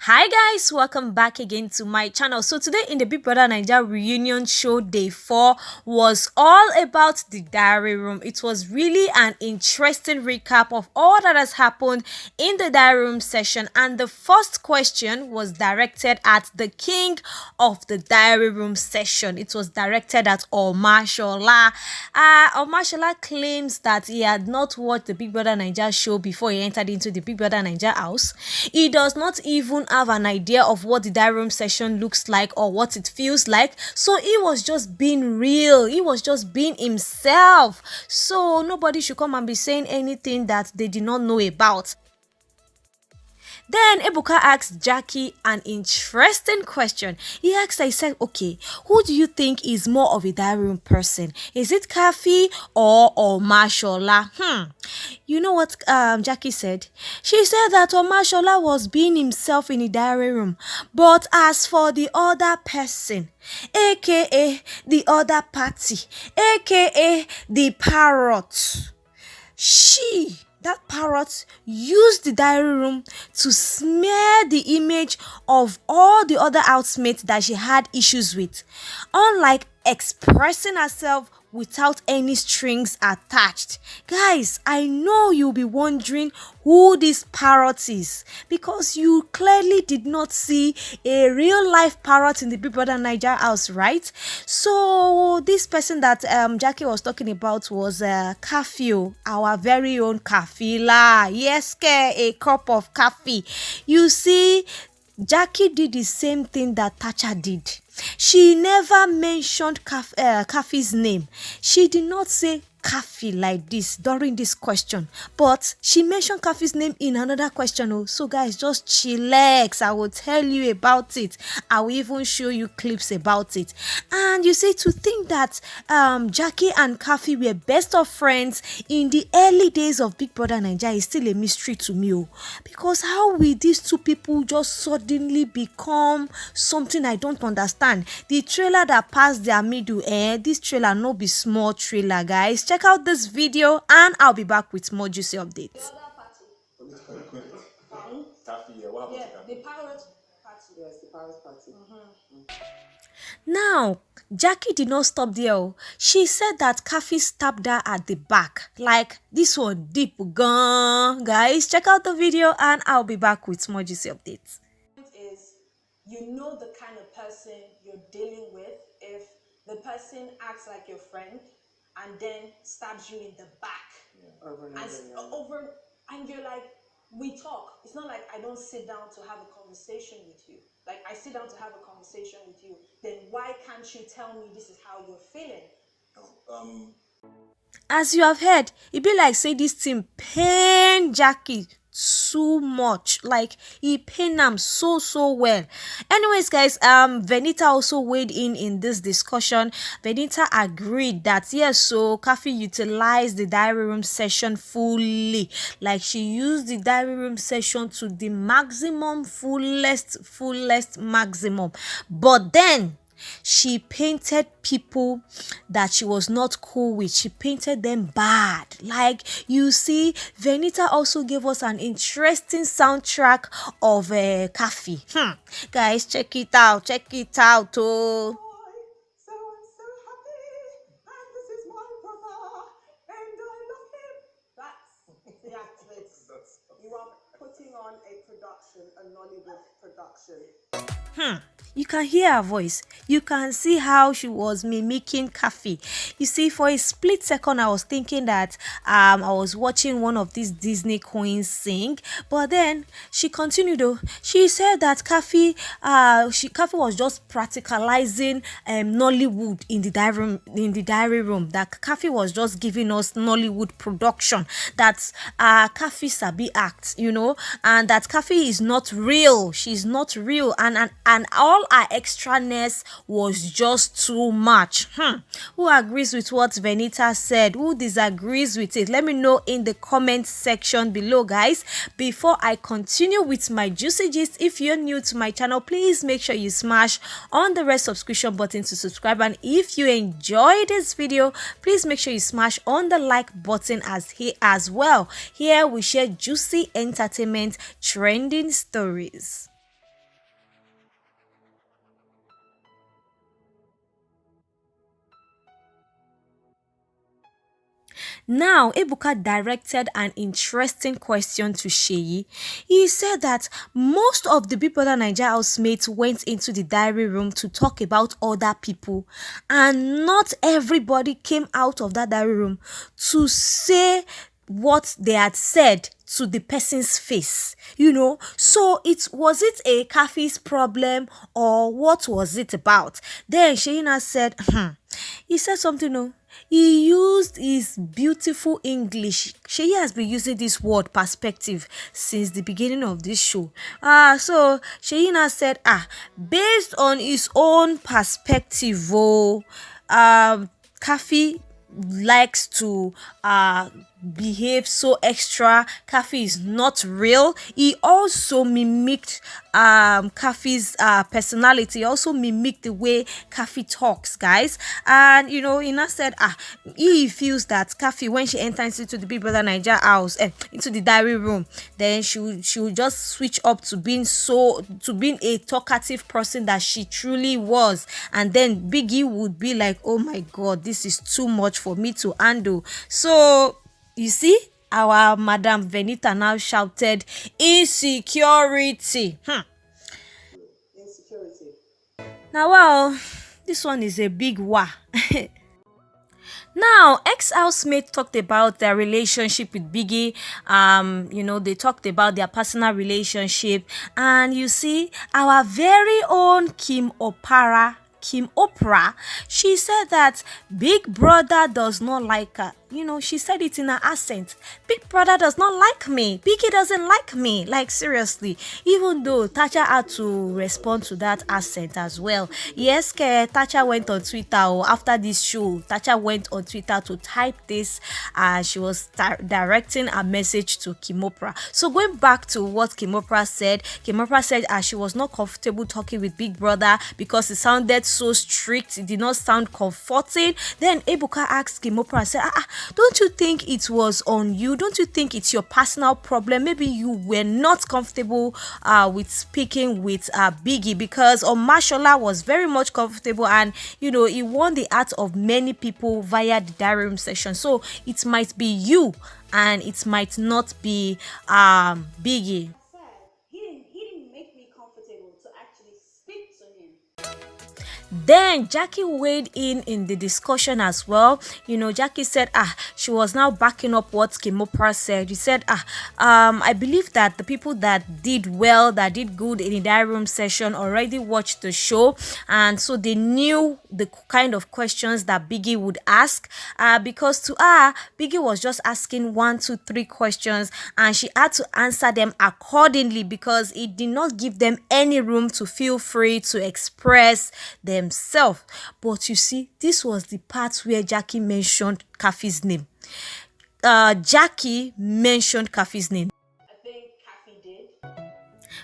Hi guys, welcome back again to my channel. So today in the Big Brother Naija reunion show day 4 was all about the diary room. It was really an interesting recap of all that has happened in the diary room session, and the first question was directed at the king of the diary room session. It was directed at Omashola. Omashola claims that he had not watched the Big Brother Naija show before he entered into the Big Brother Naija house. He does not even have an idea of what the diary room session looks like or what it feels like. So he was just being real. He was just being himself. So nobody should come and be saying anything that they did not know about. Then Ebuka asked Jackie an interesting question. He said, okay, who do you think is more of a diary room person? Is it KHAfI or Omashola? You know what Jackie said? She said that Omashola was being himself in the diary room. But as for the other person, aka the other party, aka the parrot, that parrot used the diary room to smear the image of all the other housemates that she had issues with, unlike expressing herself without any strings attached. Guys, I know you'll be wondering who this parrot is because you clearly did not see a real life parrot in the Big Brother Naija house, right? So this person that Jackie was talking about was KHAfI, our very own KHAfI. Yes, a cup of coffee. You see, Jackie did the same thing that Tacha did. She never mentioned KHAfI'S name. She did not say KHAfI like this during this question, but she mentioned KHAfI'S name in another question. Oh, so guys, just chillax. I will tell you about it. I will even show you clips about it. And you see, to think that Jackie and KHAfI were best of friends in the early days of Big Brother Naija is still a mystery to me. Oh, because how will these two people just suddenly become something I don't understand? The trailer that passed their middle, this trailer no be small trailer, guys. Check out this video and I'll be back with more juicy updates. The pirate party. Yes, the pirate party. Now, Jackie did not stop there. Oh. She said that KHAfI stabbed her at the back. Like, this one deep gun. Guys, check out the video and I'll be back with more juicy updates. Is you know the kind of person you're dealing with if the person acts like your friend and then stabs you in the back. And you're like, we talk. It's not like I don't sit down to have a conversation with you. Like, I sit down to have a conversation with you. Then why can't you tell me this is how you're feeling? As you have heard, it be like say this thing pain Jackie too much. Like, he pain am so well. Anyways, guys, Venita also weighed in this discussion. Venita agreed that yes, so KHAfI utilized the diary room session fully. Like, she used the diary room session to the maximum, fullest maximum. But then she painted people that she was not cool with. She painted them bad. Like, you see, Venita also gave us an interesting soundtrack of KHAfI. Guys, check it out. Oh. So I'm so happy, and this is my brother, and I love him. That's the activist. You are putting on a production, a Nollywood production. You can hear her voice. You can see how she was mimicking KHAfI. You see, for a split second, I was thinking that I was watching one of these Disney queens sing. But then she continued though. She said that KHAfI was just practicalizing Nollywood in the diary room. That KHAfI was just giving us Nollywood production. That KHAfI sabi act, you know, and that KHAfI is not real. She's not real, and all our extraness was just too much. Who agrees with what Venita said? Who disagrees with it? Let me know in the comment section below, guys. Before I continue with my juicy gist, if you're new to my channel, please make sure you smash on the red subscription button to subscribe, and if you enjoy this video, please make sure you smash on the like button as well. Here we share juicy entertainment trending stories. Now, Ebuka directed an interesting question to Sheyi. He said that most of the Big Brother Naija housemates went into the diary room to talk about other people, and not everybody came out of that diary room to say what they had said to the person's face, so it a KHAfI'S problem, or what was it about? Then Sheina said, he said something, no. He used his beautiful English. Sheyi has been using this word perspective since the beginning of this show. So Sheina said, based on his own perspective, KHAfI likes to behave so extra. KHAfI is not real. He also mimicked KHAfI'S personality. He also mimicked the way KHAfI talks, guys. And he now said he feels that KHAfI, when she enters into the Big Brother Naija house, into the diary room, then she would just switch up to being a talkative person that she truly was. And then Biggie would be like, oh my god, this is too much for me to handle. So you see, our Madam Venita now shouted insecurity. Insecurity. Now, wow, this one is a big wah. Now, ex-housemate talked about their relationship with Biggie. They talked about their personal relationship. And you see, our very own Kim Oprah, she said that Big Brother does not like her. She said it in her accent. Big Brother does not like me. Biggie doesn't like me. Like, seriously. Even though Tacha had to respond to that accent as well. Yes, Tacha went on Twitter after this show. Tacha went on Twitter to type this. She was directing a message to Kim Oprah. So going back to what Kim Oprah said she was not comfortable talking with Big Brother because it sounded so strict. It did not sound comforting. Then Ebuka asked Kim Oprah and said, don't you think it was on you? Don't you think it's your personal problem? Maybe you were not comfortable with speaking with Biggie, because Omashola was very much comfortable, and he won the heart of many people via the diary room session. So it might be you, and it might not be Biggie. He didn't make me comfortable to actually speak to him. Then JACKYE weighed in the discussion as well. JACKYE said she was now backing up what Kim Oprah said. He said I believe that the people that did well, that did good in the diary room session, already watched the show, and so they knew the kind of questions that Biggie would ask, because to her, Biggie was just asking 1, 2, 3 questions, and she had to answer them accordingly, because it did not give them any room to feel free to express themselves. But you see, this was the part where JACKYE mentioned KHAfI'S name. JACKYE mentioned KHAfI'S name. I think KHAfI did.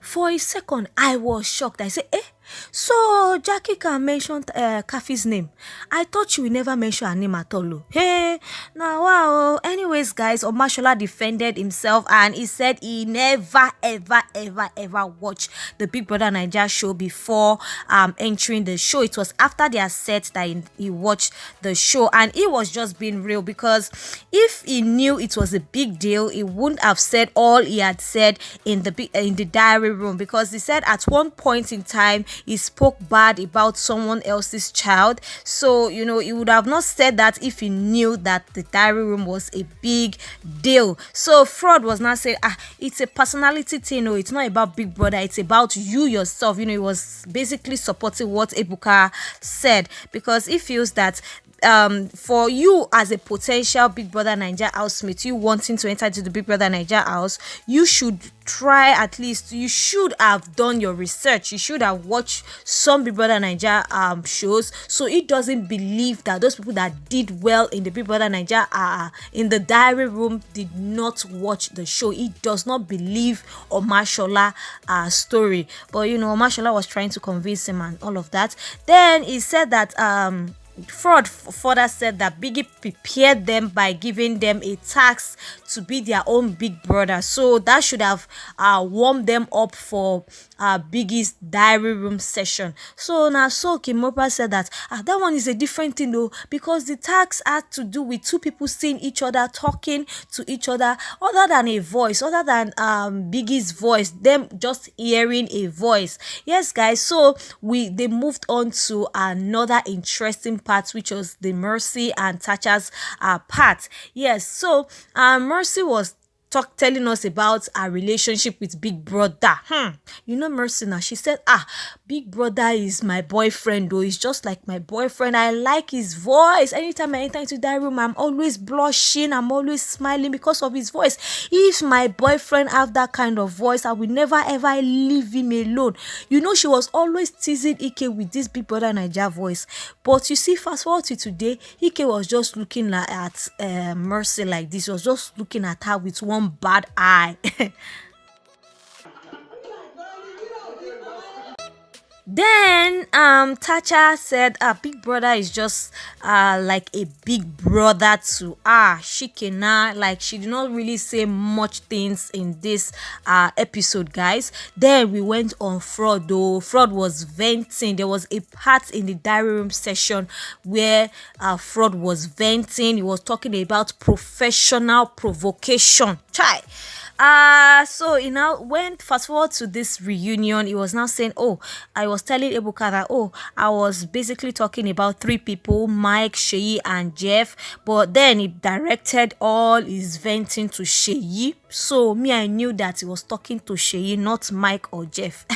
For a second, I was shocked. I said, so JACKYE can mention KHAfI'S name. I thought you would never mention her name at all. Hey, now wow. Anyways, guys, Omashola defended himself, and he said he never ever watched the Big Brother Naija show before entering the show. It was after their set that he watched the show, and he was just being real, because if he knew it was a big deal, he wouldn't have said all he had said in the diary room, because he said at one point in time he spoke bad about someone else's child. So he would have not said that if he knew that the diary room was a big deal. So Fraud was not saying it's a personality thing. It's not about Big Brother, it's about you yourself. He was basically supporting what Ebuka said, because he feels that for you as a potential Big Brother Naija housemate, you wanting to enter into the Big Brother Naija house, you should try, at least you should have done your research. You should have watched some Big Brother Naija shows, so it doesn't believe that those people that did well in the Big Brother Naija in the diary room did not watch the show. He does not believe Omashola story, but Omashola was trying to convince him and all of that. Then he said that Fraud further said that Biggie prepared them by giving them a task to be their own big brother, so that should have warmed them up for Biggie's diary room session. So now, so Kimopa said that that one is a different thing though, because the task had to do with two people seeing each other, talking to each other, other than a voice, other than Biggie's voice, them just hearing a voice. Yes, guys. So they moved on to another interesting part, which was the Mercy and Tacha's part. Yes, so Mercy was telling us about our relationship with Big Brother. You know Mercy now, she said, Big Brother is my boyfriend though. He's just like my boyfriend. I like his voice. Anytime I enter into that room, I'm always blushing, I'm always smiling because of his voice. If my boyfriend have that kind of voice, I will never ever leave him alone. You know, she was always teasing Ike with this Big Brother Naija voice. But you see, fast forward to today, Ike was just looking at Mercy like this. He was just looking at her with one bad eye. Then Tacha said Big Brother is just like a big brother to Shikena. Like, she did not really say much things in this episode, guys. Then we went on Fraud though. Fraud was venting. There was a part in the diary room session where Fraud was venting. He was talking about professional provocation. Try. So you know, when fast forward to this reunion, he was now saying, I was telling Ebuka that, I was basically talking about three people, Mike, Sheyi, and Jeff, but then he directed all his venting to Sheyi. So me, I knew that he was talking to Sheyi, not Mike or Jeff.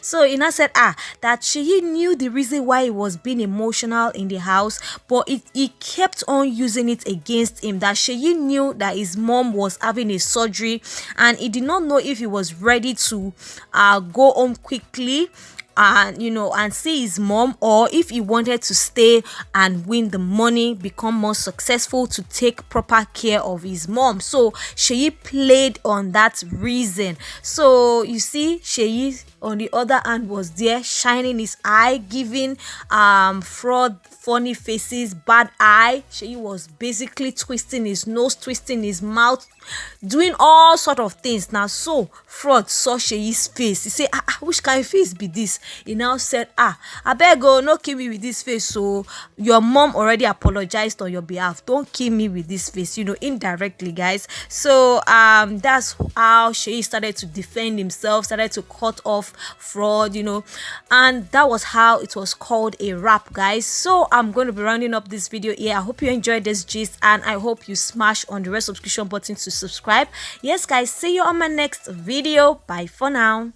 So he now said that Sheyi knew the reason why he was being emotional in the house, but he kept on using it against him, that Sheyi knew that his mom was having a surgery and he did not know if he was ready to go home quickly and and see his mom, or if he wanted to stay and win the money, become more successful, to take proper care of his mom. So Sheyi played on that reason. So you see, Sheyi on the other hand was there shining his eye, giving Fraud funny faces, bad eye. Sheyi was basically twisting his nose, twisting his mouth, doing all sort of things. Now, so Fraud saw Sheyi's face. He said, which kind of face be this? He now said, abeg o, no kill me with this face. So your mom already apologized on your behalf. Don't kill me with this face, indirectly, guys. So that's how Sheyi started to defend himself, started to cut off Fraud, and that was how it was called a wrap, guys. So I'm going to be rounding up this video here. I hope you enjoyed this gist, and I hope you smash on the red subscription button to subscribe. Yes, guys, see you on my next video. Bye for now.